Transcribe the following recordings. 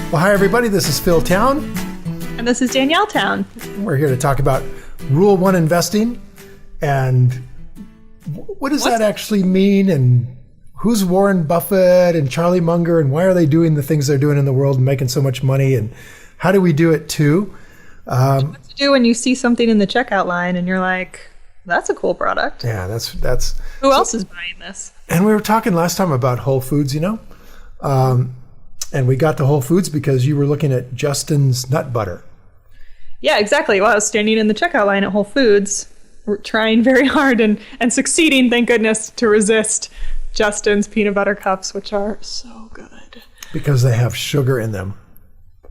Well, hi, everybody. This is Phil Town. And this is Danielle Town. We're here to talk about Rule 1 investing and what does that actually mean, and who's Warren Buffett and Charlie Munger, and why are they doing the things they're doing in the world and making so much money, and how do we do it too? What to do when you see something in the checkout line and you're like, that's a cool product. Yeah, that's Who else is buying this? And we were talking last time about Whole Foods, and we got to Whole Foods because you were looking at Justin's nut butter. Yeah, exactly. Well, I was standing in the checkout line at Whole Foods, trying very hard and succeeding, thank goodness, to resist Justin's peanut butter cups, which are so good. Because they have sugar in them.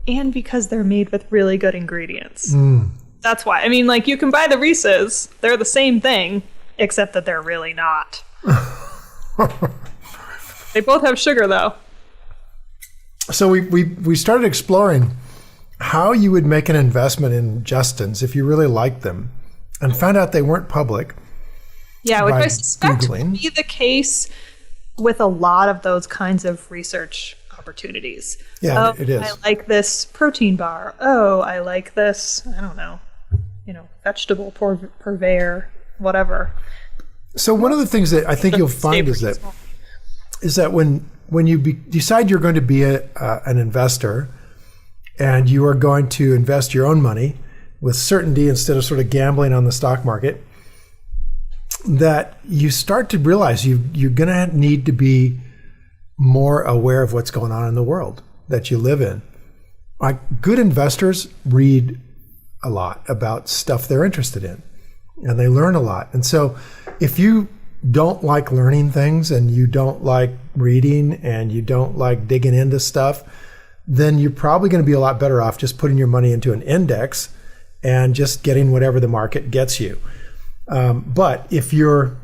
And because they're made with really good ingredients. That's why. I mean, like, you can buy the Reese's. They're the same thing, except that they're really not. They both have sugar, though. So we started exploring how you would make an investment in Justin's if you really liked them, and found out they weren't public. Yeah, which I suspect Googling. would be the case with a lot of those kinds of research opportunities. Yeah, it is. I like this protein bar. Oh, I like this, I don't know, vegetable purveyor, whatever. So one of the things that I think you'll find is that when you decide you're going to be an investor, and you are going to invest your own money with certainty instead of sort of gambling on the stock market, that you start to realize you're going to need to be more aware of what's going on in the world that you live in. Like, good investors read a lot about stuff they're interested in, and they learn a lot. And so if you don't like learning things, and you don't like reading, and you don't like digging into stuff, then you're probably going to be a lot better off just putting your money into an index and just getting whatever the market gets you. But if you're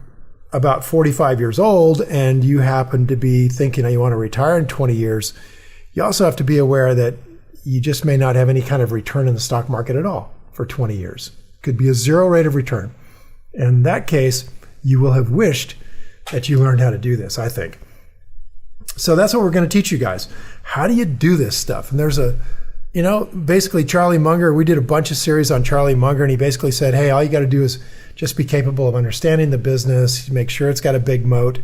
about 45 years old and you happen to be thinking you want to retire in 20 years, you also have to be aware that you just may not have any kind of return in the stock market at all for 20 years. Could be a zero rate of return. In that case, you will have wished that you learned how to do this, I think. So that's what we're going to teach you guys. How do you do this stuff? And there's basically Charlie Munger, we did a bunch of series on Charlie Munger, and he basically said, hey, all you got to do is just be capable of understanding the business, make sure it's got a big moat,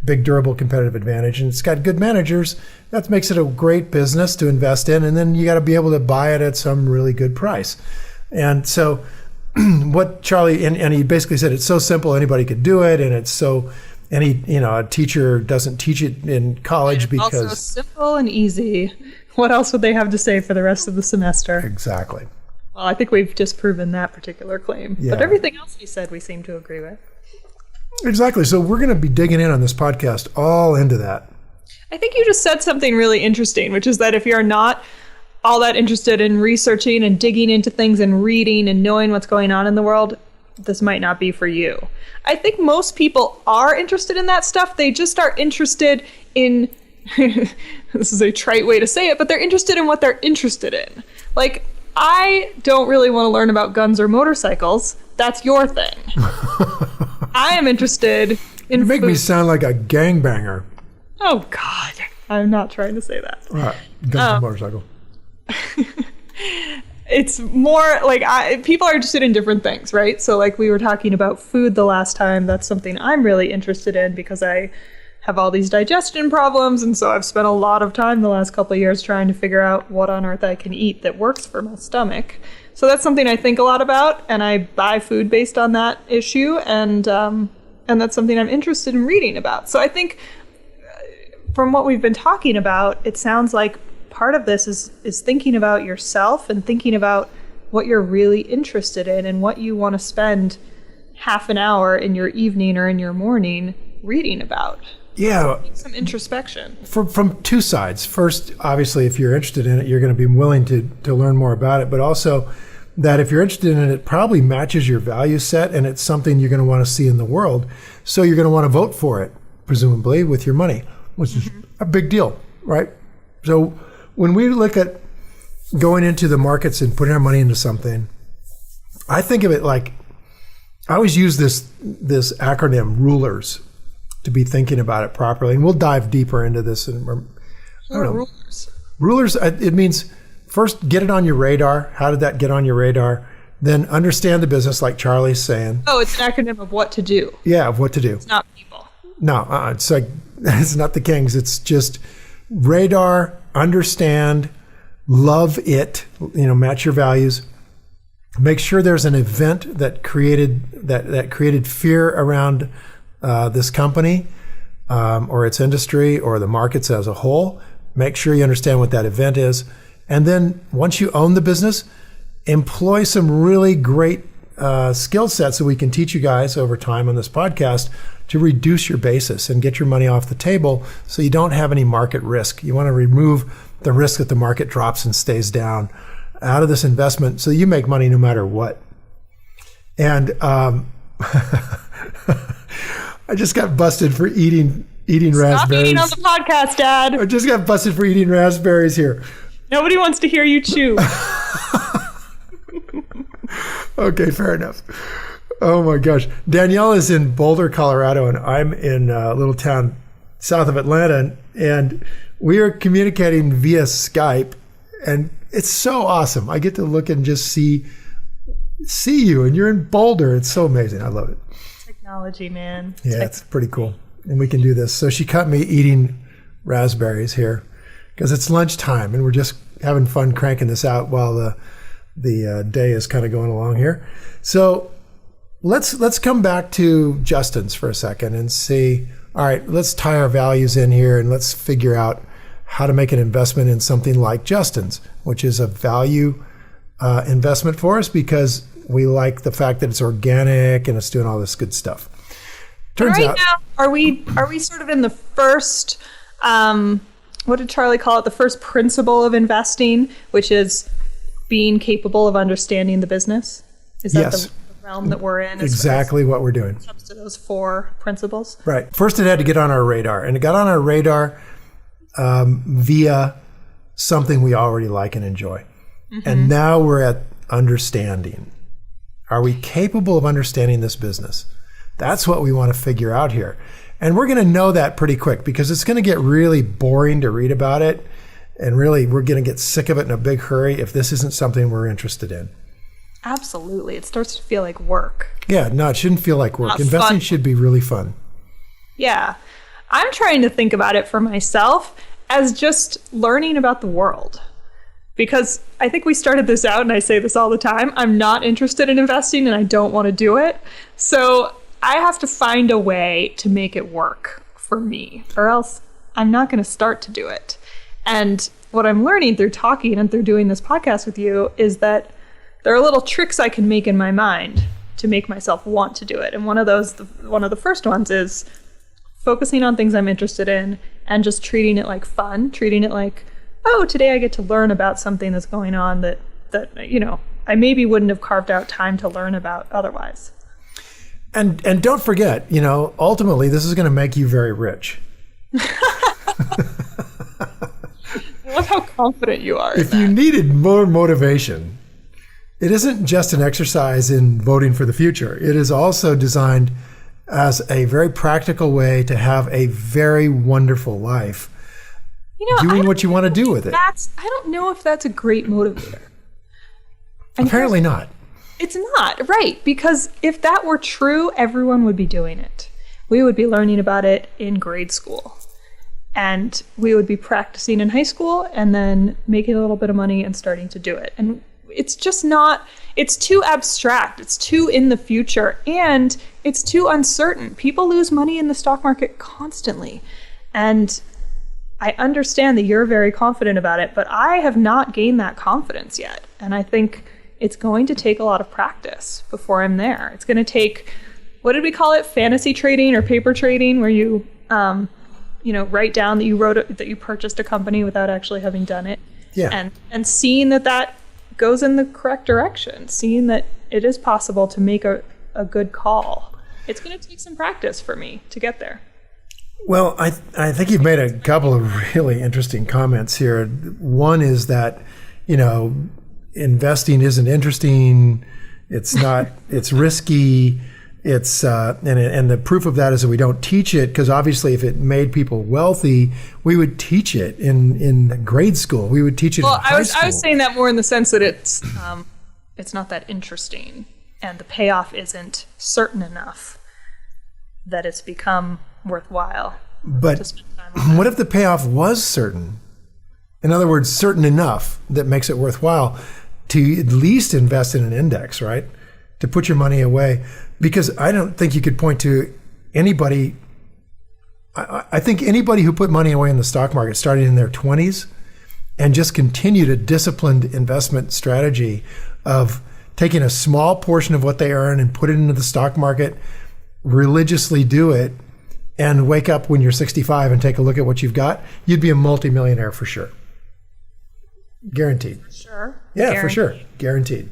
big durable competitive advantage, and it's got good managers. That makes it a great business to invest in, and then you got to be able to buy it at some really good price. And so what Charlie, and he basically said it's so simple anybody could do it, and it's so a teacher doesn't teach it in college because also simple and easy. What else would they have to say for the rest of the semester? Exactly. Well, I think we've just proven that particular claim. Yeah. But everything else he said we seem to agree with. Exactly. So we're going to be digging in on this podcast all into that. I think you just said something really interesting, which is that if you're not all that interested in researching and digging into things and reading and knowing what's going on in the world, this might not be for you. I think most people are interested in that stuff. They just are interested in, this is a trite way to say it, but they're interested in what they're interested in. Like, I don't really want to learn about guns or motorcycles. That's your thing. I am interested in You make food. me sound like a gangbanger. Oh, God. I'm not trying to say that. All right. Guns and motorcycle. It's more like people are interested in different things, right? So like we were talking about food the last time. That's something I'm really interested in because I have all these digestion problems. And so I've spent a lot of time the last couple of years trying to figure out what on earth I can eat that works for my stomach. So that's something I think a lot about. And I buy food based on that issue. And that's something I'm interested in reading about. So I think from what we've been talking about, it sounds like part of this is thinking about yourself and thinking about what you're really interested in and what you want to spend half an hour in your evening or in your morning reading about. Yeah. Some introspection. From two sides. First, obviously, if you're interested in it, you're going to be willing to learn more about it. But also that if you're interested in it, it probably matches your value set and it's something you're going to want to see in the world. So you're going to want to vote for it, presumably, with your money, which is a big deal, right? So when we look at going into the markets and putting our money into something, I think of it like, I always use this acronym, RULERS, to be thinking about it properly. And we'll dive deeper into this. And Rulers. Rulers, it means first get it on your radar. How did that get on your radar? Then understand the business, like Charlie's saying. Oh, it's an acronym of what to do. Yeah, of what to do. It's not people. No, it's like, it's not the Kings. It's just radar, understand, love it, match your values. Make sure there's an event that created fear around this company or its industry or the markets as a whole. Make sure you understand what that event is. And then once you own the business, employ some really great skill sets that we can teach you guys over time on this podcast to reduce your basis and get your money off the table so you don't have any market risk. You want to remove the risk that the market drops and stays down out of this investment so you make money no matter what. And I just got busted for eating raspberries. Stop eating on the podcast, Dad. I just got busted for eating raspberries here. Nobody wants to hear you chew. Okay, fair enough. Oh my gosh. Danielle is in Boulder, Colorado, and I'm in a little town south of Atlanta, and we are communicating via Skype, and it's so awesome. I get to look and just see you, and you're in Boulder. It's so amazing. I love it. Technology, man. Yeah, it's pretty cool. And we can do this. So she caught me eating raspberries here because it's lunchtime, and we're just having fun cranking this out while the day is kind of going along here. So let's come back to Justin's for a second and see, all right, let's tie our values in here and let's figure out how to make an investment in something like Justin's, which is a value investment for us because we like the fact that it's organic and it's doing all this good stuff. Turns out, now, are we sort of in the first, what did Charlie call it? The first principle of investing, which is being capable of understanding the business? Is that yes. the realm that we're in? Exactly what we're doing. When it comes to those 4 principles? Right. First, it had to get on our radar. And it got on our radar via something we already like and enjoy. Mm-hmm. And now we're at understanding. Are we capable of understanding this business? That's what we want to figure out here. And we're going to know that pretty quick because it's going to get really boring to read about it. And really, we're going to get sick of it in a big hurry if this isn't something we're interested in. Absolutely. It starts to feel like work. Yeah, no, it shouldn't feel like work. Not Investing fun. should be really fun. Yeah. I'm trying to think about it for myself as just learning about the world. Because I think we started this out, and I say this all the time, I'm not interested in investing and I don't want to do it. So I have to find a way to make it work for me, or else I'm not going to start to do it. And what I'm learning through talking and through doing this podcast with you is that there are little tricks I can make in my mind to make myself want to do it. And one of the first ones is focusing on things I'm interested in and just treating it like fun, treating it like, oh, today I get to learn about something that's going on that I maybe wouldn't have carved out time to learn about otherwise. And don't forget, ultimately this is going to make you very rich. I love how confident you are. If you needed more motivation, it isn't just an exercise in voting for the future. It is also designed as a very practical way to have a very wonderful life, doing what you want to do with it. I don't know if that's a great motivator. Apparently not. It's not, right? Because if that were true, everyone would be doing it. We would be learning about it in grade school. And we would be practicing in high school and then making a little bit of money and starting to do it. And it's just not, it's too abstract. It's too in the future and it's too uncertain. People lose money in the stock market constantly. And I understand that you're very confident about it, but I have not gained that confidence yet. And I think it's going to take a lot of practice before I'm there. It's going to take, what did we call it? Fantasy trading or paper trading, where you, write down that you purchased a company without actually having done it. Yeah. And seeing that goes in the correct direction, seeing that it is possible to make a good call. It's going to take some practice for me to get there. Well, I think you've made a couple of really interesting comments here. One is that, investing isn't interesting. It's not, it's risky. It's and the proof of that is that we don't teach it, because obviously if it made people wealthy, we would teach it in grade school. We would teach it in high school. I was saying that more in the sense that it's not that interesting, and the payoff isn't certain enough that it's become worthwhile. But what if the payoff was certain? In other words, certain enough that makes it worthwhile to at least invest in an index, right? To put your money away. Because I don't think you could point to anybody. I think anybody who put money away in the stock market starting in their 20s and just continued a disciplined investment strategy of taking a small portion of what they earn and put it into the stock market, religiously do it, and wake up when you're 65 and take a look at what you've got, you'd be a multimillionaire for sure. Guaranteed. For sure. Yeah, Guaranteed. for sure. Guaranteed.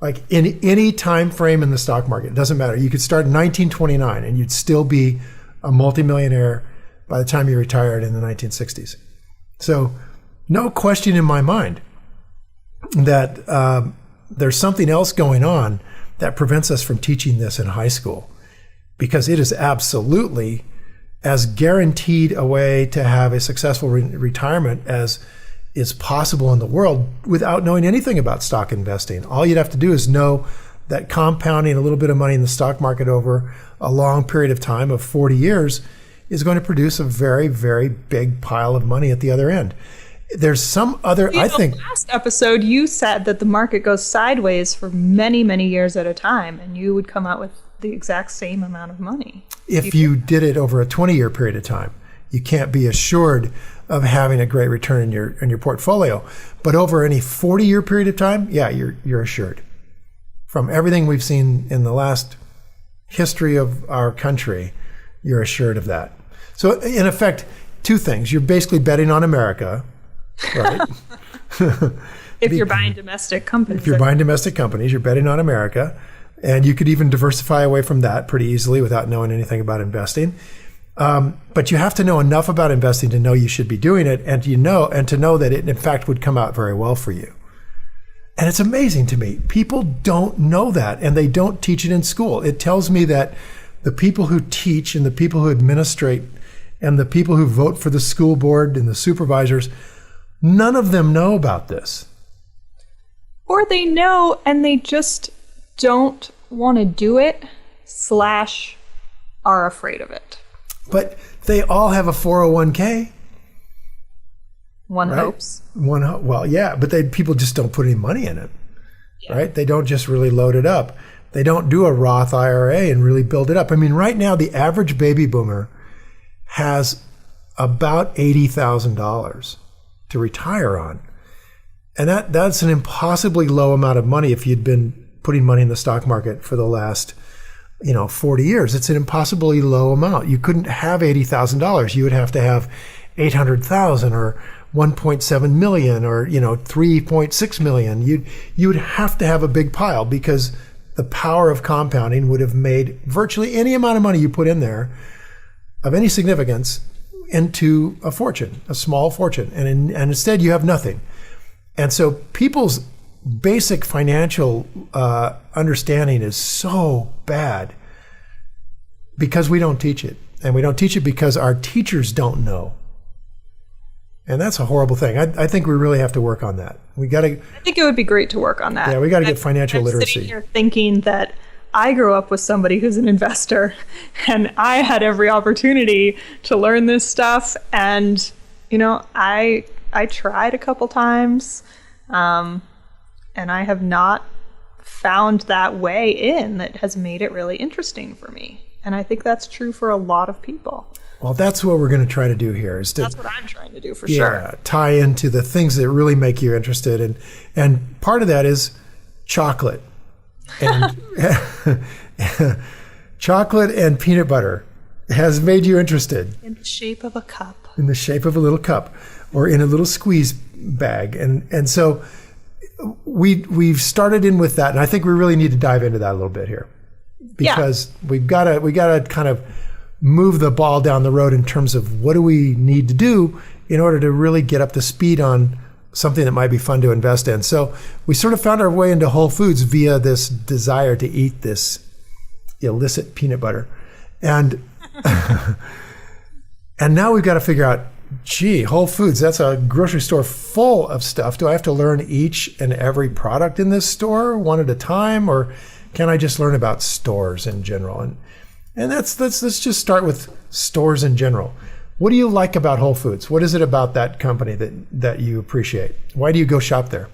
Like in any time frame in the stock market, it doesn't matter. You could start in 1929 and you'd still be a multimillionaire by the time you retired in the 1960s. So no question in my mind that there's something else going on that prevents us from teaching this in high school, because it is absolutely as guaranteed a way to have a successful retirement as is possible in the world without knowing anything about stock investing. All you'd have to do is know that compounding a little bit of money in the stock market over a long period of time of 40 years is going to produce a very, very big pile of money at the other end. There's some other, I think. Last episode, you said that the market goes sideways for many, many years at a time, and you would come out with the exact same amount of money. If you did it over a 20-year period of time, you can't be assured of having a great return in your portfolio. But over any 40-year period of time, yeah, you're assured. From everything we've seen in the last history of our country, you're assured of that. So in effect, two things. You're basically betting on America, right? If you're buying domestic companies. If you're buying domestic companies, you're betting on America. And you could even diversify away from that pretty easily without knowing anything about investing. But you have to know enough about investing to know you should be doing it, and to know that it in fact would come out very well for you. And it's amazing to me. People don't know that, and they don't teach it in school. It tells me that the people who teach and the people who administrate and the people who vote for the school board and the supervisors, none of them know about this. Or they know and they just don't want to do it / are afraid of it. But they all have a 401k. One hopes. Well, yeah, but people just don't put any money in it, right? They don't just really load it up. They don't do a Roth IRA and really build it up. I mean, right now, the average baby boomer has about $80,000 to retire on. And that's an impossibly low amount of money if you'd been putting money in the stock market for the last 40 years. It's an impossibly low amount. You couldn't have $80,000. You would have to have 800,000 or 1.7 million or 3.6 million. You would have to have a big pile, because the power of compounding would have made virtually any amount of money you put in there of any significance into a fortune, a small fortune. And instead you have nothing. And so people's basic financial understanding is so bad because we don't teach it. And we don't teach it because our teachers don't know. And that's a horrible thing. I think we really have to work on that. I think it would be great to work on that. Yeah, we got to get financial literacy. I'm sitting here thinking that I grew up with somebody who's an investor, and I had every opportunity to learn this stuff. And, I tried a couple times, and I have not found that way in that has made it really interesting for me. And I think that's true for a lot of people. Well, that's what we're going to try to do here. That's what I'm trying to do for sure. Tie into the things that really make you interested. And part of that is chocolate. And chocolate and peanut butter has made you interested. In the shape of a cup. In the shape of a little cup or in a little squeeze bag. And so we've started in with that. And I think we really need to dive into that a little bit here. Because we got to kind of move the ball down the road in terms of what do we need to do in order to really get up to speed on something that might be fun to invest in. So we sort of found our way into Whole Foods via this desire to eat this illicit peanut butter. And and now we've got to figure out, gee, Whole Foods, that's a grocery store full of stuff. Do I have to learn each and every product in this store one at a time, or can I just learn about stores in general? And let's just start with stores in general. What do you like about Whole Foods? What is it about that company that you appreciate? Why do you go shop there?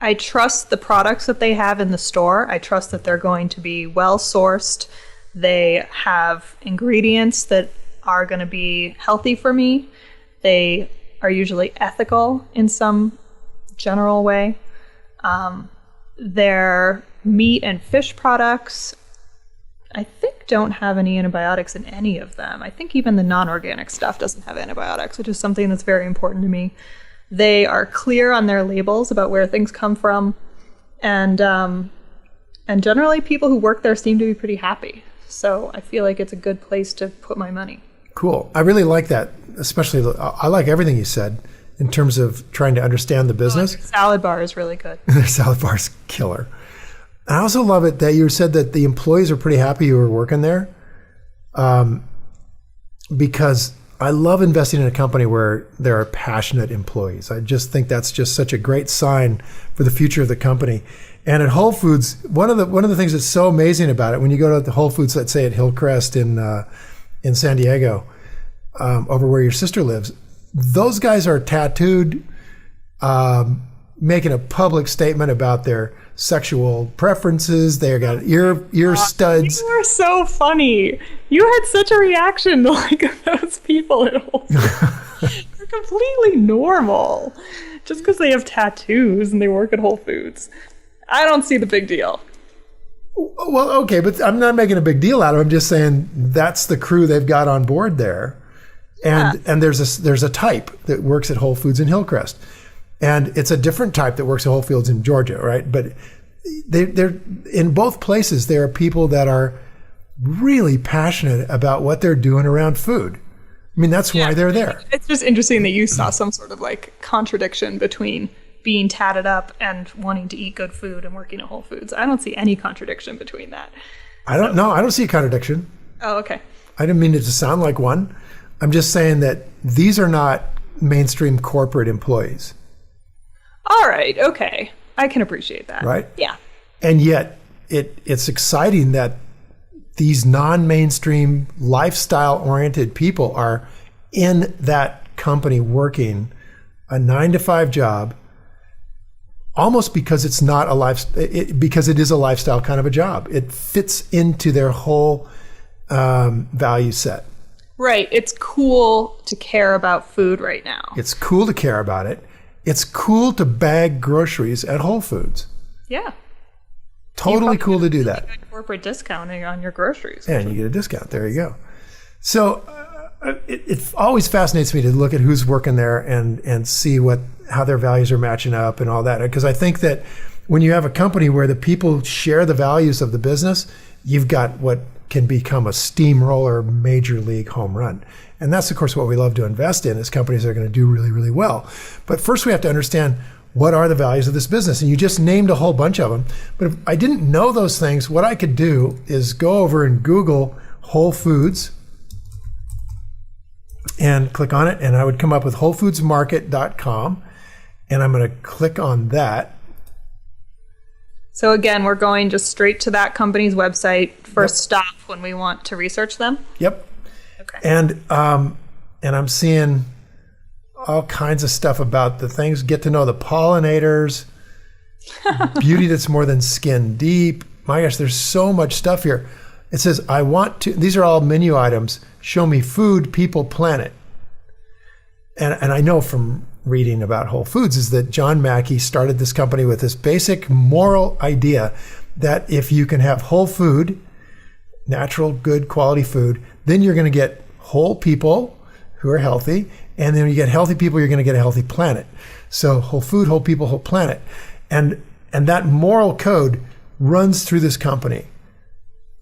I trust the products that they have in the store. I trust that they're going to be well sourced. They have ingredients that are going to be healthy for me. They are usually ethical in some general way. Their meat and fish products, I think, don't have any antibiotics in any of them. I think even the non-organic stuff doesn't have antibiotics, which is something that's very important to me. They are clear on their labels about where things come from. And generally people who work there seem to be pretty happy. So I feel like it's a good place to put my money. Cool. I really like that, especially I like everything you said in terms of trying to understand the business. Their salad bar is really good. Their salad bar is killer. I also love it that you said that the employees are pretty happy you were working there, because I love investing in a company where there are passionate employees. I just think that's just such a great sign for the future of the company. And at Whole Foods, one of the things that's so amazing about it, when you go to the Whole Foods, let's say at Hillcrest in San Diego, over where your sister lives, those guys are tattooed, making a public statement about their sexual preferences. They got ear studs. You are so funny. You had such a reaction to like those people at Whole Foods. They're completely normal, just because they have tattoos and they work at Whole Foods. I don't see the big deal. Well, okay, but I'm not making a big deal out of it. I'm just saying that's the crew they've got on board there. And there's a type that works at Whole Foods in Hillcrest. And it's a different type that works at Whole Foods in Georgia, right? But they're in both places, there are people that are really passionate about what they're doing around food. I mean, that's why they're there. It's just interesting that you saw some sort of like contradiction between being tatted up and wanting to eat good food and working at Whole Foods. I don't see any contradiction between that. I don't see a contradiction. Oh, okay. I didn't mean it to sound like one. I'm just saying that these are not mainstream corporate employees. All right. Okay. I can appreciate that. Right? Yeah. And yet it's exciting that these non-mainstream lifestyle-oriented people are in that company working a 9-to-5 job, almost because it's not a because it is a lifestyle kind of a job. It fits into their whole value set. Right. It's cool to care about food right now. It's cool to care about it. It's cool to bag groceries at Whole Foods. Yeah. Totally cool to do that. Corporate discounting on your groceries. And you get a discount. There you go. So it always fascinates me to look at who's working there and see how their values are matching up and all that. Because I think that when you have a company where the people share the values of the business, you've got what can become a steamroller major league home run. And that's, of course, what we love to invest in, is companies that are going to do really, really well. But first we have to understand, what are the values of this business? And you just named a whole bunch of them. But if I didn't know those things, what I could do is go over and Google Whole Foods and click on it. And I would come up with WholeFoodsMarket.com. And I'm going to click on that. So again, we're going just straight to that company's website, first stop when we want to research them? Yep. Okay. And I'm seeing all kinds of stuff about the things. Get to know the pollinators, beauty that's more than skin deep. My gosh, there's so much stuff here. It says, these are all menu items. Show me food, people, planet. And I know from reading about Whole Foods is that John Mackey started this company with this basic moral idea that if you can have whole food, natural, good quality food, then you're going to get whole people who are healthy. And then when you get healthy people, you're going to get a healthy planet. So whole food, whole people, whole planet. And that moral code runs through this company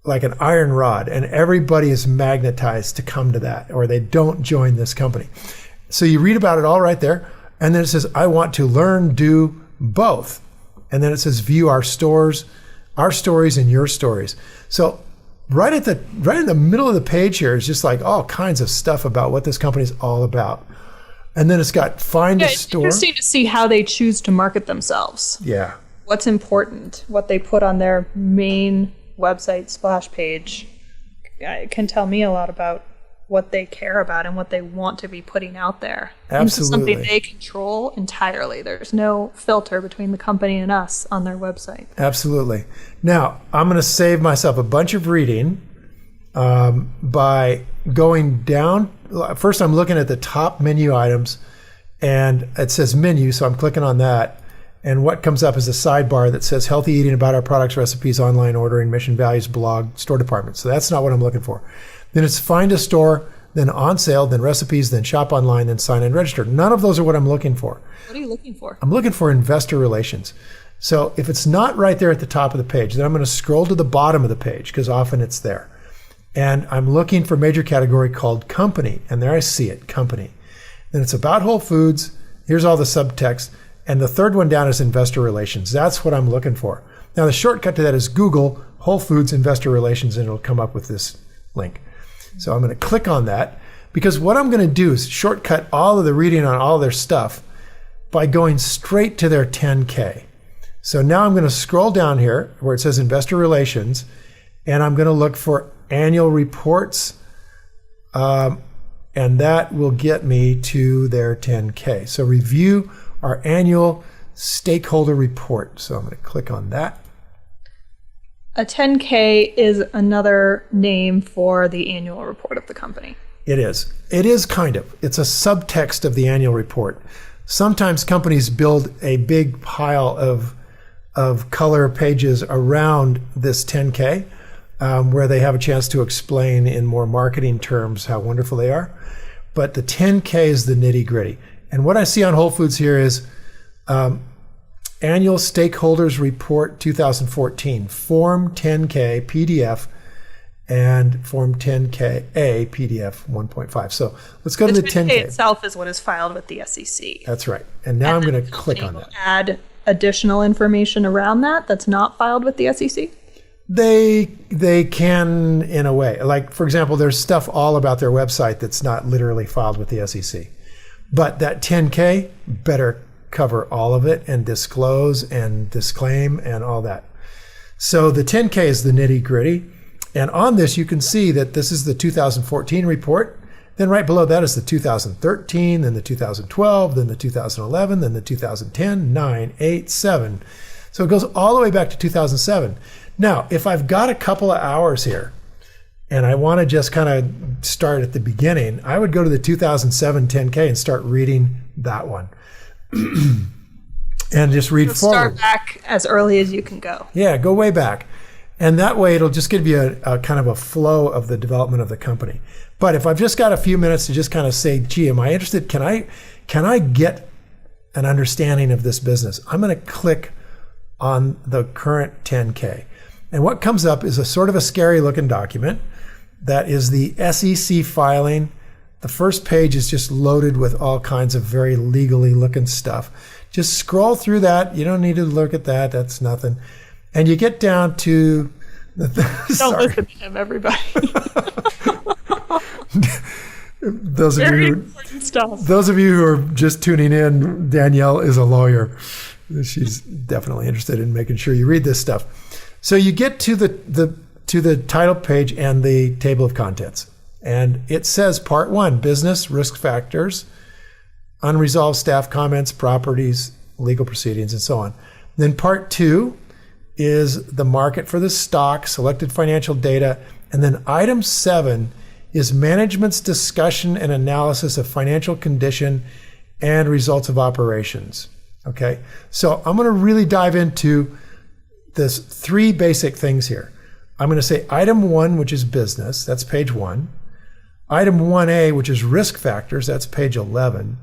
like an iron rod, and everybody is magnetized to come to that, or they don't join this company. So you read about it all right there. And then it says, I want to learn, do both. And then it says, view our stories and your stories. So right in the middle of the page here is just like all kinds of stuff about what this company is all about. And then it's got find a store. It's interesting to see how they choose to market themselves. Yeah. What's important, what they put on their main website splash page, it can tell me a lot about what they care about and what they want to be putting out there. Absolutely. This is something they control entirely. There's no filter between the company and us on their website. Absolutely. Now, I'm going to save myself a bunch of reading by going down. First, I'm looking at the top menu items, and it says menu, so I'm clicking on that. And what comes up is a sidebar that says healthy eating, about our products, recipes, online ordering, mission, values, blog, store department. So that's not what I'm looking for. Then it's find a store, then on sale, then recipes, then shop online, then sign and register. None of those are what I'm looking for. What are you looking for? I'm looking for investor relations. So if it's not right there at the top of the page, then I'm going to scroll to the bottom of the page because often it's there. And I'm looking for a major category called company. And there I see it, company. Then it's about Whole Foods. Here's all the subtext. And the third one down is investor relations. That's what I'm looking for. Now the shortcut to that is Google Whole Foods investor relations, and it'll come up with this link. So I'm going to click on that because what I'm going to do is shortcut all of the reading on all their stuff by going straight to their 10K. So now I'm going to scroll down here where it says investor relations, and I'm going to look for annual reports, and that will get me to their 10K. So review our annual stakeholder report. So I'm going to click on that. A 10K is another name for the annual report of the company. It is. It is kind of. It's a subtext of the annual report. Sometimes companies build a big pile of color pages around this 10K where they have a chance to explain in more marketing terms how wonderful they are. But the 10K is the nitty gritty. And what I see on Whole Foods here is Annual Stakeholders Report 2014, Form 10K PDF, and Form 10K-A PDF 1.5. So let's go to the 10K. Itself is what is filed with the SEC. That's right. And now I'm going to click on that. Add additional information around that that's not filed with the SEC? They can in a way. Like, for example, there's stuff all about their website that's not literally filed with the SEC. But that 10K better cover all of it and disclose and disclaim and all that. So the 10K is the nitty gritty. And on this, you can see that this is the 2014 report. Then right below that is the 2013, then the 2012, then the 2011, then the 2010, 9, 8, 7. So it goes all the way back to 2007. Now, if I've got a couple of hours here and I want to just kind of start at the beginning, I would go to the 2007 10K and start reading that one. And just read forward. Start back as early as you can go. Yeah, go way back. And that way it'll just give you a kind of a flow of the development of the company. But if I've just got a few minutes to just kind of say, gee, am I interested? Can I get an understanding of this business? I'm going to click on the current 10K. And what comes up is a sort of a scary looking document that is the SEC filing. The first page is just loaded with all kinds of very legally looking stuff. Just scroll through that. You don't need to look at that. That's nothing. And you get down to Don't listen to him, everybody. Those of you who are just tuning in, Danielle is a lawyer. She's definitely interested in making sure you read this stuff. So you get to the title page and the table of contents. And it says Part 1, Business, Risk Factors, Unresolved Staff Comments, Properties, Legal Proceedings, and so on. Then Part 2 is the market for the stock, selected financial data. And then Item 7 is management's discussion and analysis of financial condition and results of operations. Okay, so I'm going to really dive into this 3 basic things here. I'm going to say Item 1, which is business, that's page 1. Item 1A, which is risk factors, that's page 11.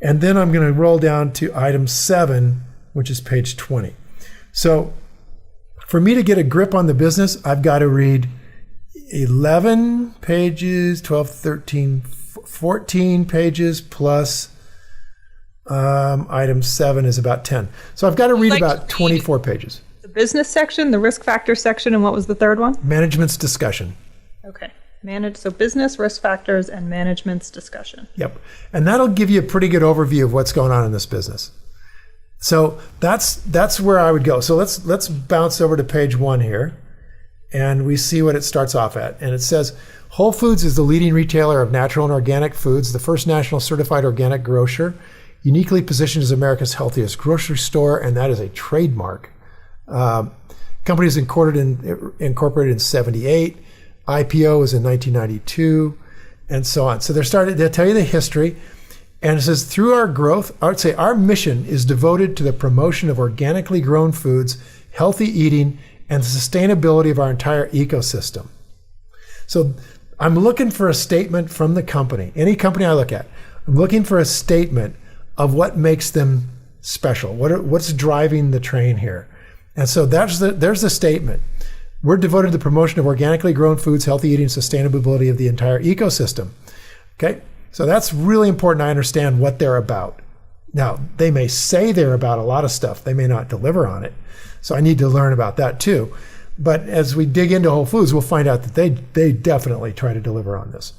And then I'm going to roll down to Item 7, which is page 20. So for me to get a grip on the business, I've got to read 11 pages, 12, 13, 14 pages plus Item 7 is about 10. So I've got to read about 24 pages. The business section, the risk factor section, and what was the third one? Management's discussion. Okay. So business, risk factors, and management's discussion. Yep. And that'll give you a pretty good overview of what's going on in this business. So that's where I would go. So let's bounce over to page 1 here, and we see what it starts off at. And it says, Whole Foods is the leading retailer of natural and organic foods, the first national certified organic grocer, uniquely positioned as America's healthiest grocery store, and that is a trademark. Company is incorporated in 78. IPO was in 1992, and so on. So they'll tell you the history, and it says, through our growth, I would say our mission is devoted to the promotion of organically grown foods, healthy eating, and the sustainability of our entire ecosystem. So I'm looking for a statement from the company. Any company I look at, I'm looking for a statement of what makes them special. What's driving the train here? And so there's the statement. We're devoted to the promotion of organically grown foods, healthy eating, sustainability of the entire ecosystem. Okay, so that's really important. I understand what they're about. Now, they may say they're about a lot of stuff. They may not deliver on it. So I need to learn about that too. But as we dig into Whole Foods, we'll find out that they definitely try to deliver on this.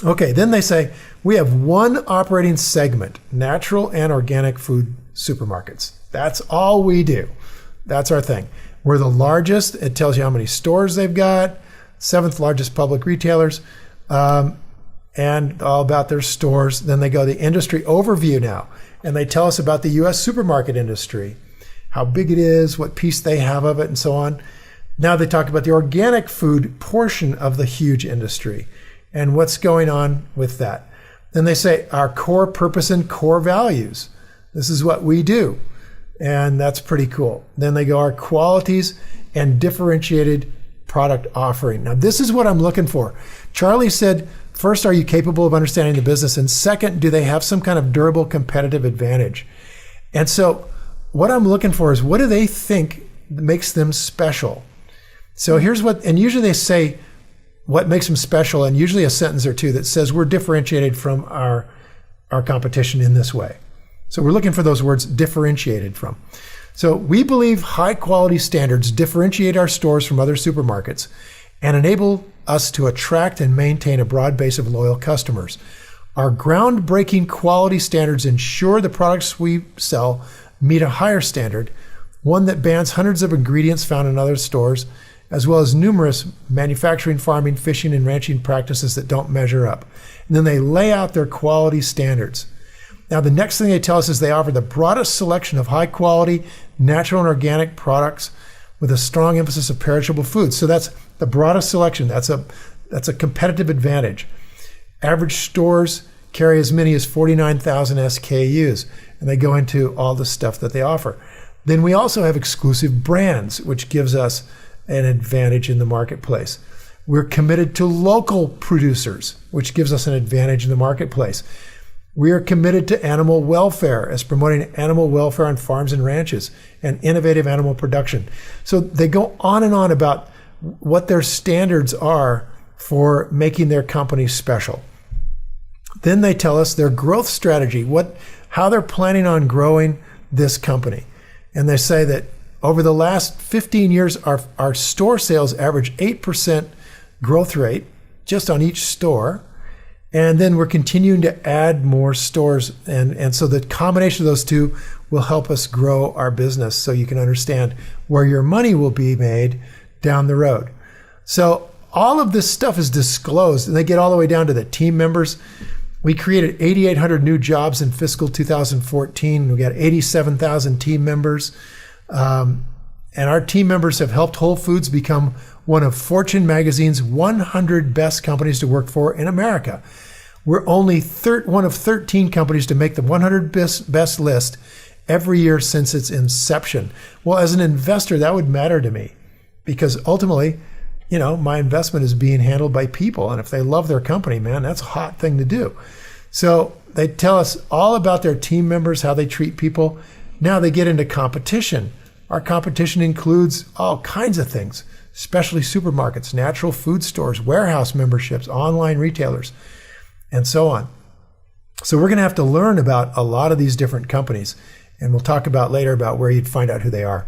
Okay, then they say, we have one operating segment, natural and organic food supermarkets. That's all we do. That's our thing. We're the largest. It tells you how many stores they've got, 7th largest public retailers, and all about their stores. Then they go to the industry overview now, and they tell us about the U.S. supermarket industry, how big it is, what piece they have of it, and so on. Now they talk about the organic food portion of the huge industry and what's going on with that. Then they say our core purpose and core values. This is what we do. And that's pretty cool. Then they go our qualities and differentiated product offering. Now, this is what I'm looking for. Charlie said, first, are you capable of understanding the business? And second, do they have some kind of durable competitive advantage? And so what I'm looking for is, what do they think makes them special? So here's what, and usually they say what makes them special, and usually a sentence or two that says we're differentiated from our competition in this way. So we're looking for those words, differentiated from. So we believe high quality standards differentiate our stores from other supermarkets and enable us to attract and maintain a broad base of loyal customers. Our groundbreaking quality standards ensure the products we sell meet a higher standard, one that bans hundreds of ingredients found in other stores, as well as numerous manufacturing, farming, fishing, and ranching practices that don't measure up. And then they lay out their quality standards. Now, the next thing they tell us is they offer the broadest selection of high-quality, natural and organic products with a strong emphasis of perishable foods. So that's the broadest selection. That's a competitive advantage. Average stores carry as many as 49,000 SKUs, and they go into all the stuff that they offer. Then we also have exclusive brands, which gives us an advantage in the marketplace. We're committed to local producers, which gives us an advantage in the marketplace. We are committed to animal welfare, as promoting animal welfare on farms and ranches and innovative animal production. So they go on and on about what their standards are for making their company special. Then they tell us their growth strategy, how they're planning on growing this company. And they say that over the last 15 years, our store sales average 8% growth rate just on each store. And then we're continuing to add more stores. And so the combination of those two will help us grow our business so you can understand where your money will be made down the road. So all of this stuff is disclosed, and they get all the way down to the team members. We created 8,800 new jobs in fiscal 2014. We got 87,000 team members. And our team members have helped Whole Foods become one of Fortune magazine's 100 best companies to work for in America. We're only one of 13 companies to make the 100 best list every year since its inception. Well, as an investor, that would matter to me because ultimately, my investment is being handled by people. And if they love their company, man, that's a hot thing to do. So they tell us all about their team members, how they treat people. Now they get into competition. Our competition includes all kinds of things, especially supermarkets, natural food stores, warehouse memberships, online retailers, and so on. So we're going to have to learn about a lot of these different companies, and we'll talk about later about where you'd find out who they are.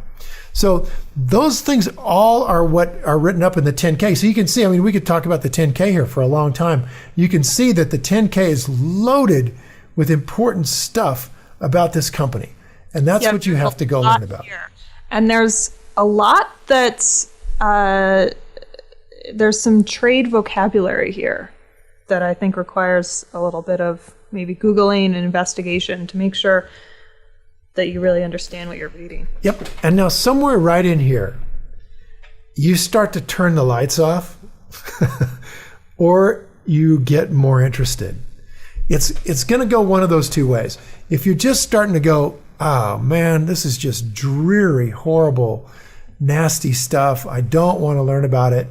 So those things all are what are written up in the 10K. So you can see, I mean, we could talk about the 10K here for a long time. You can see that the 10K is loaded with important stuff about this company. And that's what you have to go learn about. Here. And there's a lot that's, there's some trade vocabulary here that I think requires a little bit of maybe Googling and investigation to make sure that you really understand what you're reading. Yep. And now somewhere right in here, you start to turn the lights off or you get more interested. It's going to go one of those two ways. If you're just starting to go, oh man, this is just dreary, horrible, nasty stuff, I don't want to learn about it,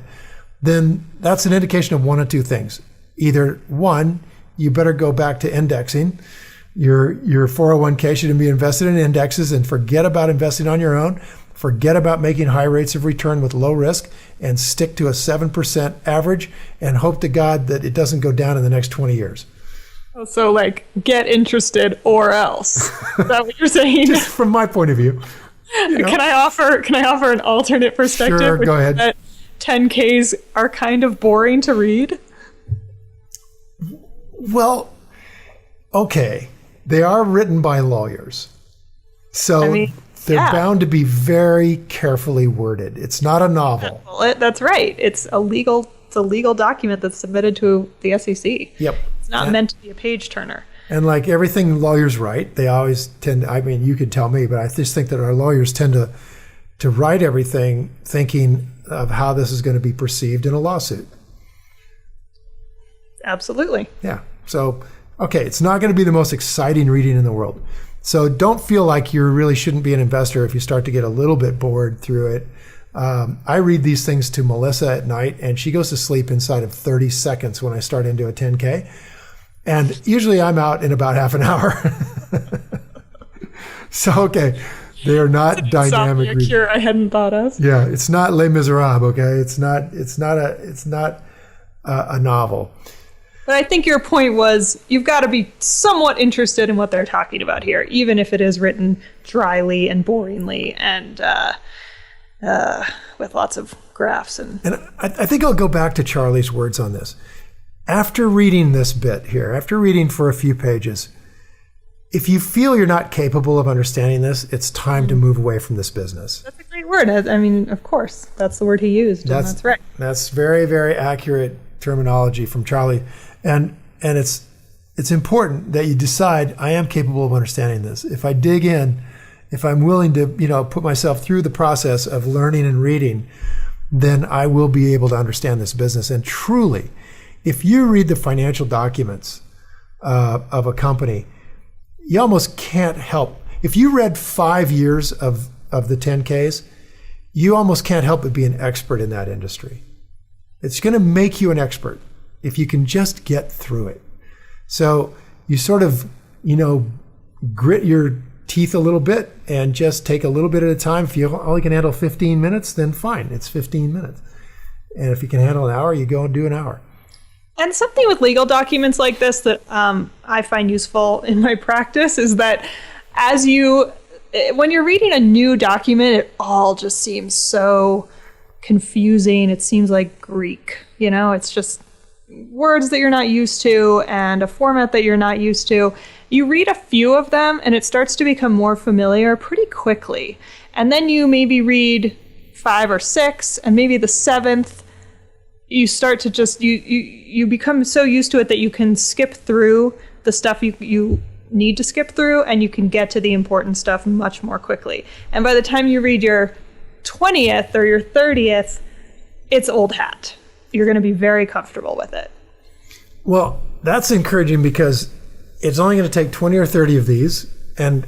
then that's an indication of one of two things. Either one, you better go back to indexing. Your 401k should be invested in indexes and forget about investing on your own. Forget about making high rates of return with low risk and stick to a 7% average and hope to God that it doesn't go down in the next 20 years. So like get interested or else. Is that what you're saying? Just from my point of view. You know? Can I offer an alternate perspective? Sure, go ahead. That 10Ks are kind of boring to read? Well, okay. They are written by lawyers. So they're bound to be very carefully worded. It's not a novel. That's right. It's a legal document that's submitted to the SEC. Yep. It's not meant to be a page turner. And like everything lawyers write, they always tend, I mean, you could tell me, but I just think that our lawyers tend to write everything thinking of how this is going to be perceived in a lawsuit. Absolutely. Yeah. So, okay, it's not going to be the most exciting reading in the world. So don't feel like you really shouldn't be an investor if you start to get a little bit bored through it. I read these things to Melissa at night, and she goes to sleep inside of 30 seconds when I start into a 10K. And usually I'm out in about half an hour. So, okay, they are not dynamic reading. Cure I hadn't thought of. Yeah, it's not Les Miserables, okay? It's not a novel. But I think your point was you've got to be somewhat interested in what they're talking about here, even if it is written dryly and boringly and with lots of graphs. And I think I'll go back to Charlie's words on this. After reading this bit here, after reading for a few pages, if you feel you're not capable of understanding this, it's time to move away from this business. That's a great word. I mean, of course, that's the word he used. That's right. That's very, very accurate terminology from Charlie. And it's important that you decide, I am capable of understanding this. If I dig in, if I'm willing to, put myself through the process of learning and reading, then I will be able to understand this business. And truly, if you read the financial documents of a company, you almost can't help. If you read 5 years of the 10Ks, you almost can't help but be an expert in that industry. It's going to make you an expert if you can just get through it. So you sort of, grit your teeth a little bit and just take a little bit at a time. If you only can handle 15 minutes, then fine, it's 15 minutes. And if you can handle an hour, you go and do an hour. And something with legal documents like this that I find useful in my practice is that when you're reading a new document, it all just seems so confusing. It seems like Greek, it's just words that you're not used to and a format that you're not used to. You read a few of them and it starts to become more familiar pretty quickly. And then you maybe read 5 or 6 and maybe the 7th, you start to just, you become so used to it that you can skip through the stuff you need to skip through and you can get to the important stuff much more quickly. And by the time you read your 20th or your 30th, it's old hat. You're going to be very comfortable with it. Well, that's encouraging because it's only going to take 20 or 30 of these. And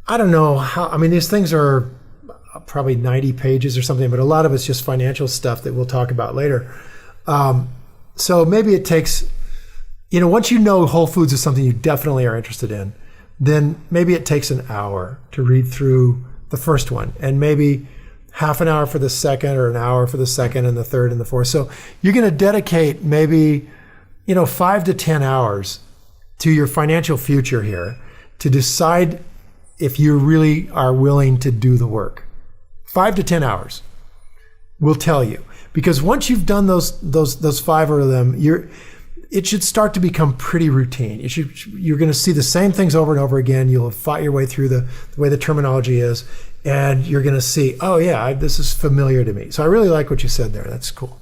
I don't know how, these things are probably 90 pages or something, but a lot of it's just financial stuff that we'll talk about later. So maybe it takes, once you know Whole Foods is something you definitely are interested in, then maybe it takes an hour to read through the first one and maybe half an hour for the second or an hour for the second and the third and the fourth. So you're going to dedicate maybe, 5 to 10 hours to your financial future here to decide if you really are willing to do the work. 5 to 10 hours will tell you. Because once you've done those 5 of them, it should start to become pretty routine. You're going to see the same things over and over again. You'll have fought your way through the way the terminology is, and you're going to see, oh yeah, this is familiar to me. So I really like what you said there. That's cool.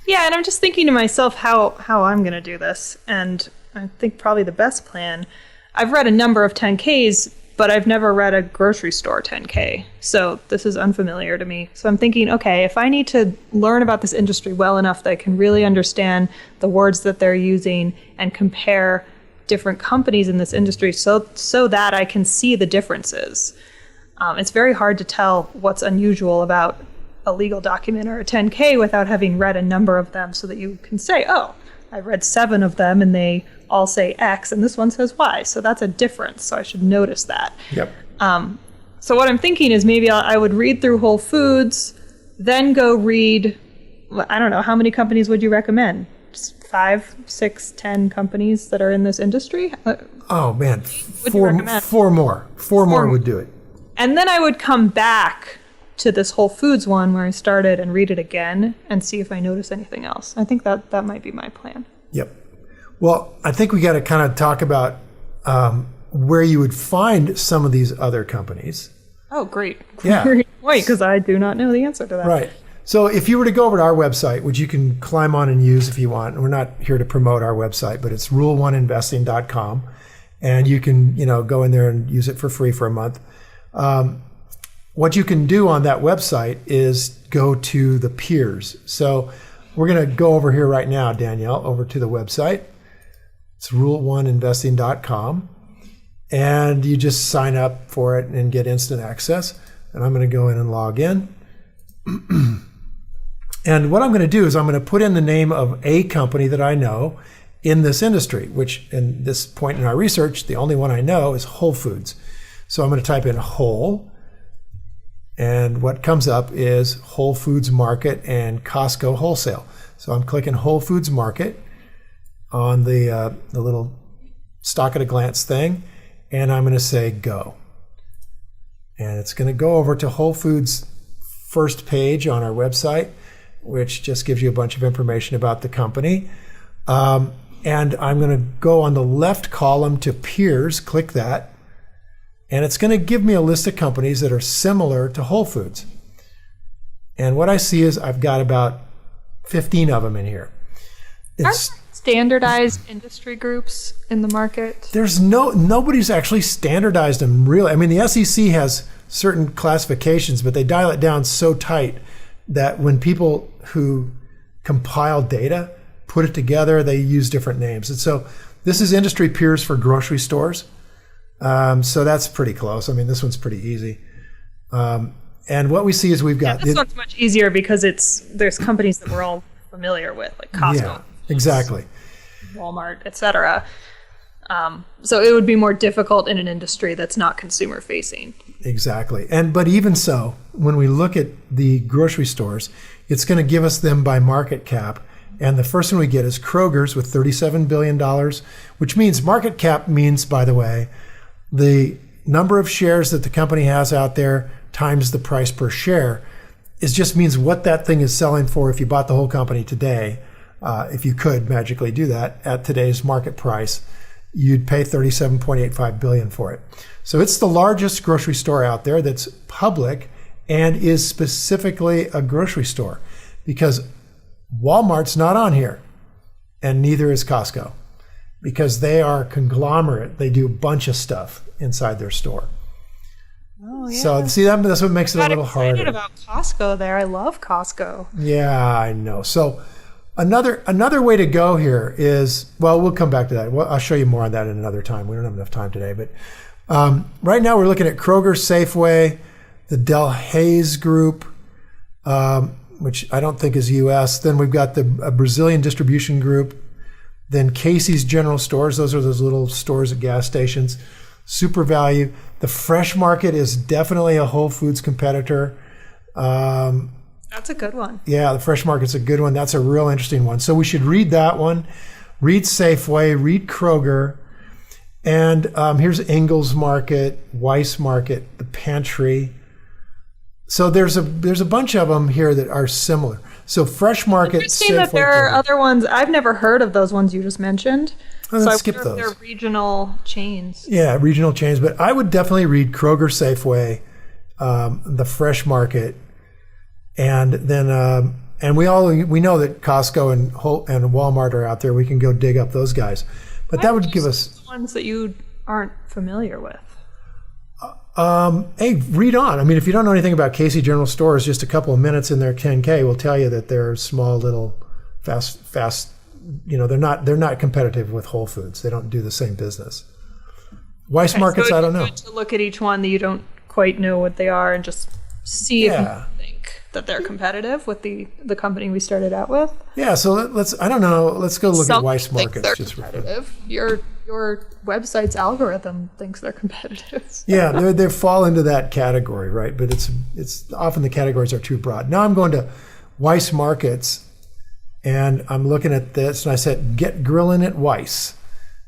Yeah, and I'm just thinking to myself how I'm going to do this. And I think probably the best plan, I've read a number of 10Ks, but I've never read a grocery store 10K. So this is unfamiliar to me. So I'm thinking, okay, if I need to learn about this industry well enough that I can really understand the words that they're using and compare different companies in this industry so that I can see the differences. It's very hard to tell what's unusual about a legal document or a 10K without having read a number of them so that you can say, oh, I read 7 of them and they all say X and this one says Y. So that's a difference. So I should notice that. Yep. So what I'm thinking is maybe I would read through Whole Foods, then go read, I don't know, how many companies would you recommend? Just 5, 6, 10 companies that are in this industry? Oh man, four more would do it. And then I would come back to this Whole Foods one where I started and read it again and see if I notice anything else. I think that might be my plan. Yep. Well, I think we got to kind of talk about where you would find some of these other companies. Oh, great. Yeah. Wait, because I do not know the answer to that. Right. So if you were to go over to our website, which you can climb on and use if you want, and we're not here to promote our website, but it's rule1investing.com, and you can go in there and use it for free for a month. What you can do on that website is go to the peers. So we're going to go over here right now, Danielle, over to the website. It's rule1investing.com. And you just sign up for it and get instant access. And I'm going to go in and log in. And what I'm going to do is I'm going to put in the name of a company that I know in this industry, which in this point in our research, the only one I know is Whole Foods. So I'm going to type in Whole. And what comes up is Whole Foods Market and Costco Wholesale. So I'm clicking Whole Foods Market on the little stock at a glance thing, and I'm going to say go. And it's going to go over to Whole Foods' first page on our website, which just gives you a bunch of information about the company. And I'm going to go on the left column to peers, click that. And it's going to give me a list of companies that are similar to Whole Foods. And what I see is I've got about 15 of them in here. Aren't there standardized industry groups in the market? Nobody's actually standardized them really. I mean, the SEC has certain classifications, but they dial it down so tight that when people who compile data put it together, they use different names. And so this is industry peers for grocery stores. So that's pretty close. I mean, this one's pretty easy. And what we see is we've got... this one's much easier because there's companies that we're all familiar with, like Costco. Yeah, exactly. Walmart, etc. So it would be more difficult in an industry that's not consumer facing. Exactly. But even so, when we look at the grocery stores, it's going to give us them by market cap. And the first one we get is Kroger's with $37 billion, which means market cap means, by the way, the number of shares that the company has out there times the price per share. It just means what that thing is selling for if you bought the whole company today. If you could magically do that at today's market price, you'd pay $37.85 billion for it. So it's the largest grocery store out there that's public and is specifically a grocery store, because Walmart's not on here and neither is Costco, because they are a conglomerate. They do a bunch of stuff inside their store. Oh, yeah. So see, that's what makes it a little harder. I'm excited about Costco there. I love Costco. Yeah, I know. So another way to go here is, well, we'll come back to that. I'll show you more on that at another time. We don't have enough time today. But right now we're looking at Kroger, Safeway, the Del Hayes Group, which I don't think is U.S. Then we've got the Brazilian distribution group. Then Casey's General Stores. Those are those little stores at gas stations. Super Value. The Fresh Market is definitely a Whole Foods competitor. That's a good one. Yeah, the Fresh Market's a good one. That's a real interesting one. So we should read that one. Read Safeway. Read Kroger. And here's Ingles Market, Weiss Market, The Pantry, So there's a bunch of them here that are similar. So Fresh Market, interesting that there are other ones. I've never heard of those ones you just mentioned. Let's so skip those. They're regional chains. Yeah, regional chains. But I would definitely read Kroger, Safeway, the Fresh Market, and then and we know that Costco and Walmart are out there. We can go dig up those guys. But that would give us ones that you aren't familiar with. Hey, read on. I mean, if you don't know anything about Casey General Stores, just a couple of minutes in their 10K will tell you that they're small, little, fast. You know, they're not competitive with Whole Foods. They don't do the same business. Weiss Markets, so I don't know. Good to look at each one that you don't quite know what they are and just see if you think that they're competitive with the company we started out with. Yeah. So let's. I don't know. Let's go look at Weiss Markets. They're competitive. Your website's algorithm thinks they're competitive. Yeah, they fall into that category, right? But it's often the categories are too broad. Now I'm going to Weiss Markets, and I'm looking at this, and I said, "Get grilling at Weiss.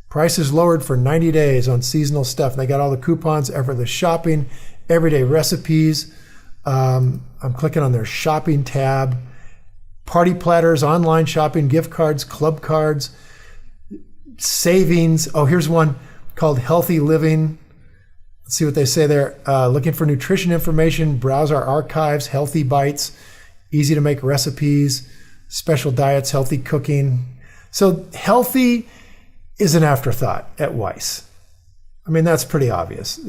Prices lowered for 90 days on seasonal stuff." And they got all the coupons, effortless shopping, everyday recipes. I'm clicking on their shopping tab, party platters, online shopping, gift cards, club cards. Savings. Oh, here's one called Healthy Living. Let's see what they say there. Looking for nutrition information, browse our archives, healthy bites, easy to make recipes, special diets, healthy cooking. So healthy is an afterthought at Weiss. I mean, that's pretty obvious.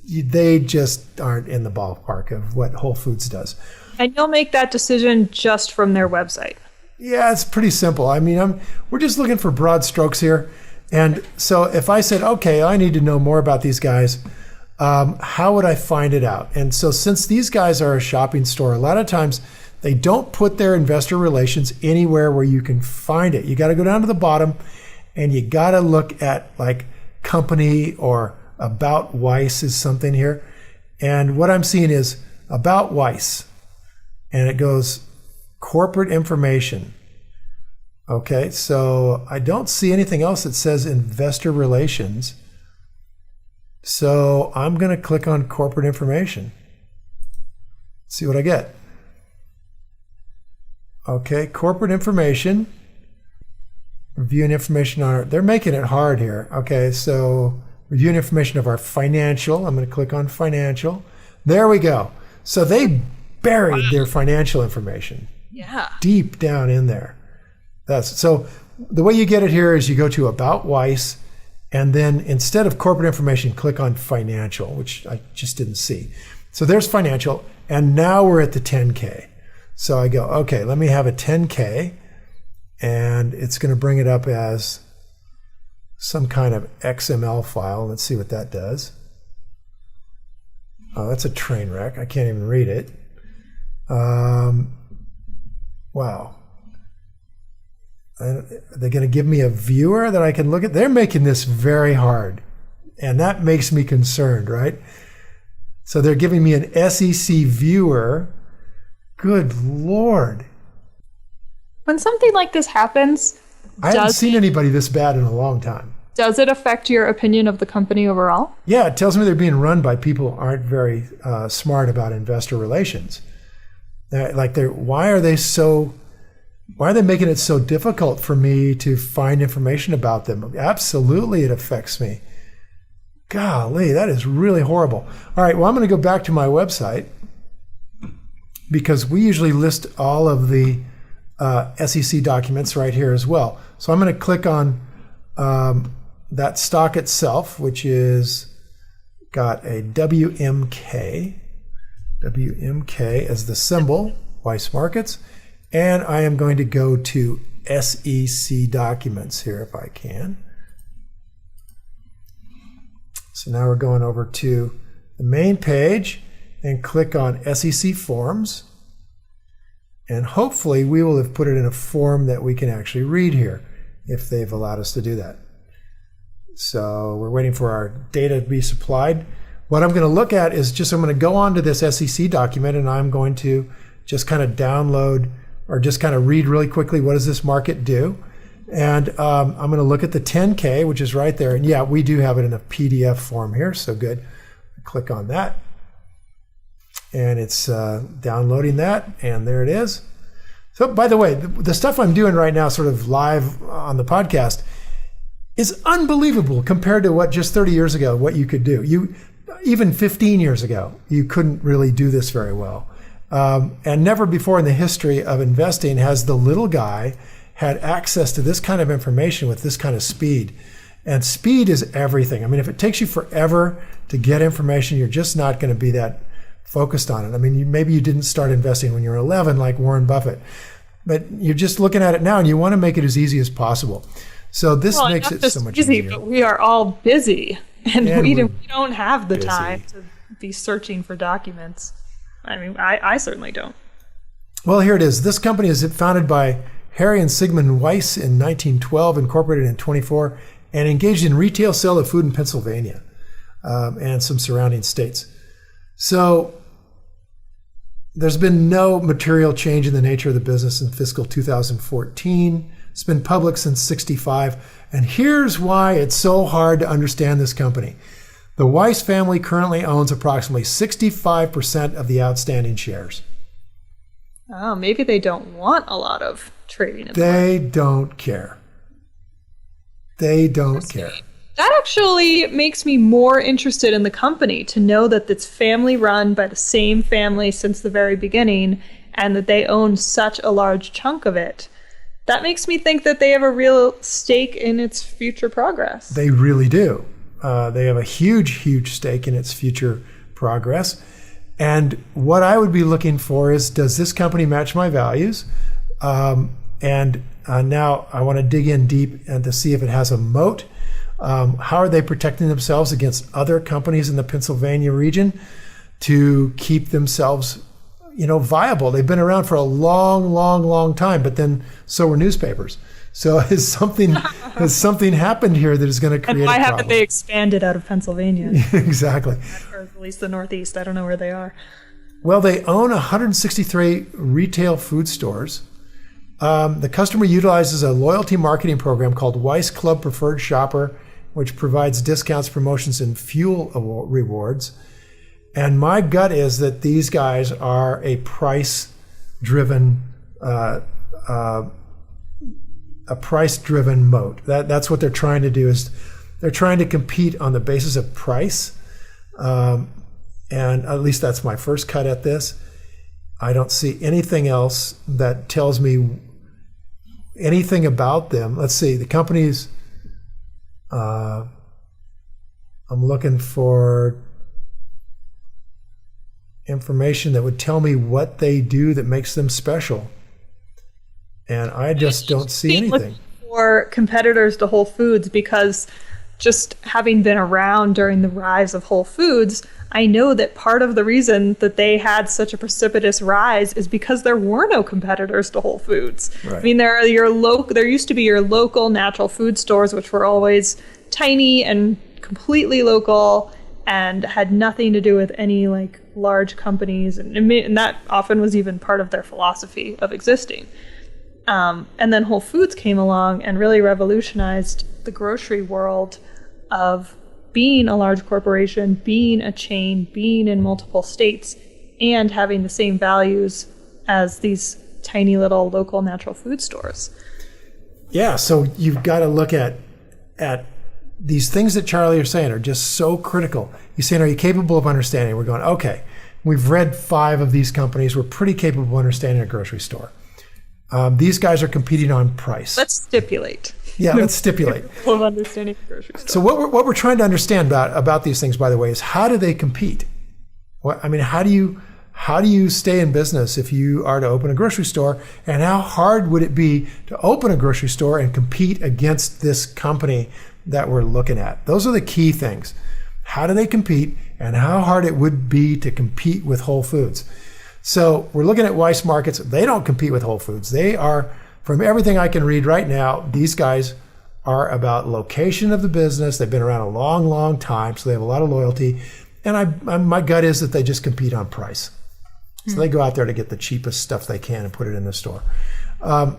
They just aren't in the ballpark of what Whole Foods does. And you'll make that decision just from their website. Yeah, it's pretty simple. I mean, we're just looking for broad strokes here. And so if I said, okay, I need to know more about these guys, how would I find it out? And so since these guys are a shopping store, a lot of times they don't put their investor relations anywhere where you can find it. You got to go down to the bottom and you got to look at like company or about Weiss is something here. And what I'm seeing is about Weiss. And it goes corporate information. Okay, so I don't see anything else that says investor relations. So I'm going to click on corporate information. See what I get. Okay, corporate information. Reviewing information on our, they're making it hard here. Okay, so reviewing information of our financial. I'm going to click on financial. There we go. So they buried their financial information. Yeah. Deep down in there. So the way you get it here is you go to About Weiss, and then instead of corporate information, click on financial, which I just didn't see. So there's financial, and now we're at the 10K. So I go, okay, let me have a 10K, and it's going to bring it up as some kind of XML file. Let's see what that does. Oh, that's a train wreck. I can't even read it. Wow. Are they going to give me a viewer that I can look at? They're making this very hard, and that makes me concerned, right? So they're giving me an SEC viewer. Good Lord. When something like this happens, I haven't seen anybody this bad in a long time. Does it affect your opinion of the company overall? Yeah, it tells me they're being run by people who aren't very smart about investor relations. Why are they making it so difficult for me to find information about them? Absolutely, it affects me. Golly, that is really horrible. All right, well, I'm going to go back to my website because we usually list all of the SEC documents right here as well. So I'm going to click on that stock itself, which is got a WMK as the symbol, Weiss Markets. And I am going to go to SEC documents here if I can. So now we're going over to the main page and click on SEC forms. And hopefully we will have put it in a form that we can actually read here if they've allowed us to do that. So we're waiting for our data to be supplied. What I'm going to look at is I'm going to go on to this SEC document and I'm going to just kind of download or just kind of read really quickly, what does this market do? And I'm going to look at the 10K, which is right there. And yeah, we do have it in a PDF form here, so good. Click on that. and it's downloading that, and there it is. So, by the way, the stuff I'm doing right now, sort of live on the podcast, is unbelievable compared to what just 30 years ago, what you could do. Even 15 years ago, you couldn't really do this very well. And never before in the history of investing has the little guy had access to this kind of information with this kind of speed. And speed is everything. I mean, if it takes you forever to get information, you're just not going to be that focused on it. I mean, maybe you didn't start investing when you were 11 like Warren Buffett, but you're just looking at it now and you want to make it as easy as possible. So this makes it so much easier. But we are all busy and we don't have the time to be searching for documents. I mean, I certainly don't. Well, here it is. This company is founded by Harry and Sigmund Weiss in 1912, incorporated in 24, and engaged in retail sale of food in Pennsylvania and some surrounding states. So there's been no material change in the nature of the business in fiscal 2014. It's been public since 65. And here's why it's so hard to understand this company. The Weiss family currently owns approximately 65% of the outstanding shares. Oh, maybe they don't want a lot of trading. They don't care. They don't care. That actually makes me more interested in the company, to know that it's family run by the same family since the very beginning and that they own such a large chunk of it. That makes me think that they have a real stake in its future progress. They really do. They have a huge, huge stake in its future progress. And what I would be looking for is, does this company match my values? And now I want to dig in deep and to see if it has a moat. How are they protecting themselves against other companies in the Pennsylvania region to keep themselves, viable? They've been around for a long, long, long time, but then so were newspapers. So has something happened here that is going to create a problem? And why haven't they expanded out of Pennsylvania? Exactly. Or at least the Northeast. I don't know where they are. Well, they own 163 retail food stores. The customer utilizes a loyalty marketing program called Weiss Club Preferred Shopper, which provides discounts, promotions, and fuel rewards. And my gut is that these guys are a price-driven moat. That's what they're trying to do, is they're trying to compete on the basis of price. And at least that's my first cut at this. I don't see anything else that tells me anything about them. Let's see, the companies, I'm looking for information that would tell me what they do that makes them special. And I just don't see anything. For competitors to Whole Foods, because just having been around during the rise of Whole Foods, I know that part of the reason that they had such a precipitous rise is because there were no competitors to Whole Foods. Right. I mean, there used to be your local natural food stores, which were always tiny and completely local and had nothing to do with any large companies, and that often was even part of their philosophy of existing. And then Whole Foods came along and really revolutionized the grocery world of being a large corporation, being a chain, being in multiple states, and having the same values as these tiny little local natural food stores. Yeah, so you've got to look at these things that Charlie are saying are just so critical. He's saying, are you capable of understanding? We're going, okay, we've read 5 of these companies. We're pretty capable of understanding a grocery store. These guys are competing on price. Let's stipulate. Yeah, let's stipulate. Of understanding the grocery store. So what we're trying to understand about these things, by the way, is how do they compete? How do you stay in business if you are to open a grocery store? And how hard would it be to open a grocery store and compete against this company that we're looking at? Those are the key things. How do they compete, and how hard it would be to compete with Whole Foods? So we're looking at Weiss Markets. They don't compete with Whole Foods. They are, from everything I can read right now, these guys are about location of the business. They've been around a long, long time, so they have a lot of loyalty. And my gut is that they just compete on price. So they go out there to get the cheapest stuff they can and put it in the store. And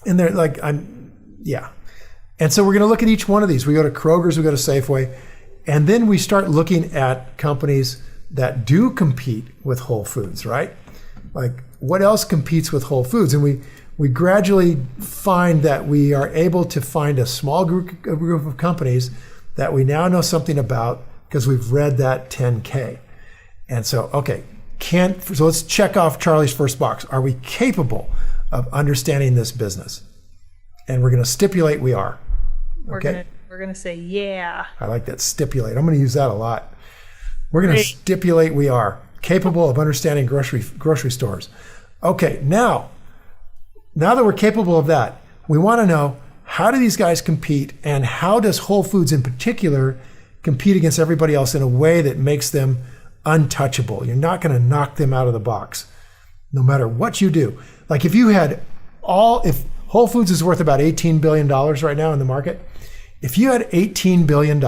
they're yeah. And so we're going to look at each one of these. We go to Kroger's, we go to Safeway, and then we start looking at companies that do compete with Whole Foods, right? Like, what else competes with Whole Foods? And we gradually find that we are able to find a small group of companies that we now know something about because we've read that 10K. And so, okay, so let's check off Charlie's first box. Are we capable of understanding this business? And we're going to stipulate we are. Okay? We're gonna say yeah. I like that, stipulate. I'm going to use that a lot. We're going to stipulate we are capable of understanding grocery stores. Okay, now that we're capable of that, we want to know, how do these guys compete, and how does Whole Foods in particular compete against everybody else in a way that makes them untouchable? You're not going to knock them out of the box, no matter what you do. Like if Whole Foods is worth about $18 billion right now in the market, if you had $18 billion,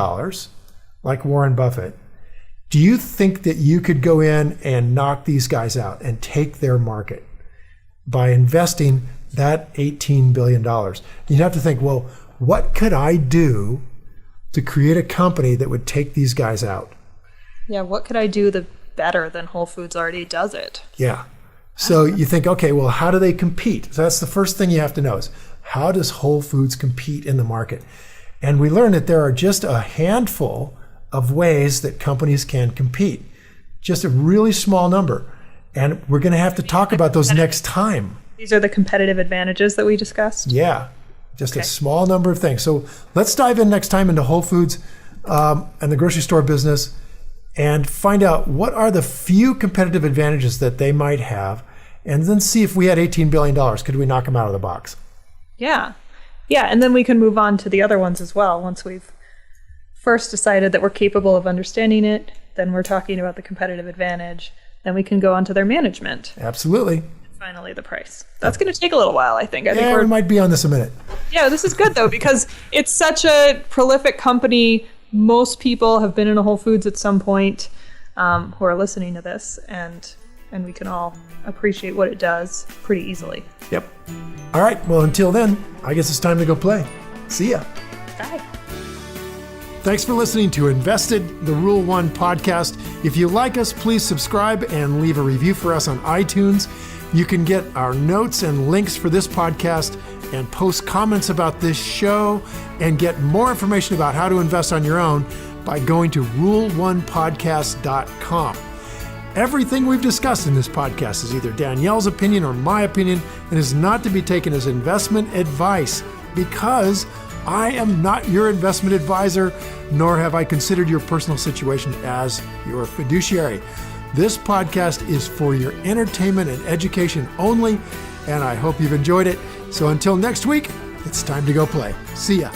like Warren Buffett, do you think that you could go in and knock these guys out and take their market by investing that $18 billion? You'd have to think, well, what could I do to create a company that would take these guys out? Yeah, what could I do better than Whole Foods already does it? Yeah. So you think, okay, well, how do they compete? So that's the first thing you have to know is, how does Whole Foods compete in the market? And we learned that there are just a handful of ways that companies can compete, just a really small number. And we're going to have to talk about those next time. These are the competitive advantages that we discussed? Yeah, just a small number of things. So let's dive in next time into Whole Foods and the grocery store business and find out what are the few competitive advantages that they might have, and then see if we had $18 billion, could we knock them out of the box? Yeah. Yeah, and then we can move on to the other ones as well. Once we've first decided that we're capable of understanding it, then we're talking about the competitive advantage. Then we can go on to their management. Absolutely. And finally, the price. That's going to take a little while, I think. We might be on this a minute. Yeah, this is good, though, because it's such a prolific company. Most people have been in a Whole Foods at some point who are listening to this, and we can all appreciate what it does pretty easily. Yep. All right. Well, until then, I guess it's time to go play. See ya. Bye. Thanks for listening to InvestED, the Rule 1 podcast. If you like us, please subscribe and leave a review for us on iTunes. You can get our notes and links for this podcast and post comments about this show and get more information about how to invest on your own by going to rule1podcast.com. Everything we've discussed in this podcast is either Danielle's opinion or my opinion and is not to be taken as investment advice, because I am not your investment advisor, nor have I considered your personal situation as your fiduciary. This podcast is for your entertainment and education only, and I hope you've enjoyed it. So until next week, it's time to go play. See ya.